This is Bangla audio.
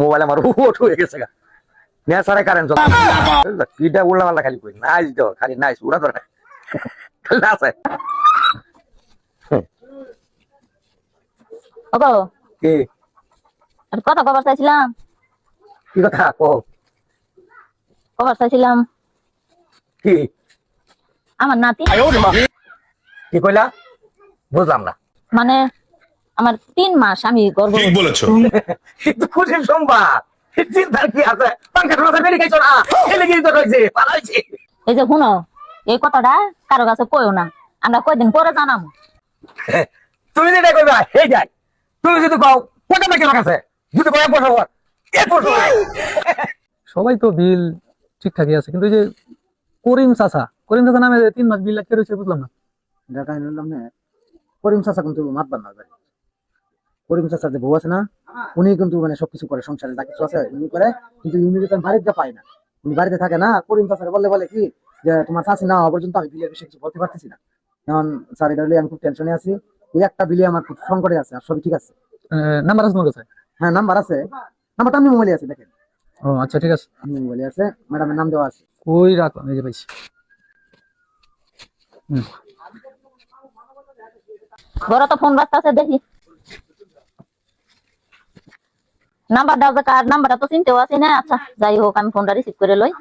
মোবাইল আমার ওঠ হয়ে গেছে গা নেশারে কারেন্ট চলে কিটা উল্লা পাল্লা খালি কই নাইস দাও খালি নাইস উড়া ধরে খালি আছে ওগো কি আর কত খবর চাইছিলাম কি কথা কো খবর চাইছিলাম কি আমার নাতি কি কইলা বুঝলাম না মানে আমার 3 মাস আমি গর্ভবতী বলেছো কিন্তু খুশির সংবাদ চিন্তার কি আছে পাঙ্কার মাথা বেরিয়ে গেছো না এলে গিয়ে তো রয়েছে পালাইছে এই যে শুনো এই কথাটা কারো কাছে কইও না আমরা কয়দিন পরে জানাবো তুমি যেটা কইবা এই যাই তুমি যদি কও কত টাকা লাগাছে যদি কয় 1 বছর পর 1 বছর সবাই তো বিল ঠিকঠাকই আছে, কিন্তু এই যে করিম চাচা নামে 3 মাস বিল লাগতে রয়েছে, বুঝলাম না। ঢাকা নিলাম না করিম চাচা কিন্তু মাতবার না জানি করিম চাচা যে বউ আছে না উনি কিন্তু মানে সবকিছু করে সংসারে যা কিছু আছে উনি করে, কিন্তু উনি তো বাড়িতে পায় না, উনি বাড়িতে থাকে না। করিম চাচাকে বলে কি যে তোমার চাচি না হওয়া পর্যন্ত আমি বিলের বিষয়ে কিছু বলতে পারতেছি না। এখন স্যার এটা আমি খুব টেনশনে আছি, এই একটা বিলে আমার খুব সংকটে আছে, আর সবই ঠিক আছে। নাম্বার আছে তোমার কাছে? হ্যাঁ নাম্বার আছে, নাম্বারটা আমি মোবাইলে আছে, দেখেন। ও আচ্ছা ঠিক আছে, আমি মোবাইলে আছে, ম্যাডামের নাম দেওয়া আছে। কই রাখলাম, এই যে পাইছি। বড় তো ফোন বাজতাছে, দেখি নাম্বার দাও, কার নাম্বারটা তো চিনতেও আছি না। আচ্ছা যাই হোক, আমি ফোনটা রিসিভ করে লই।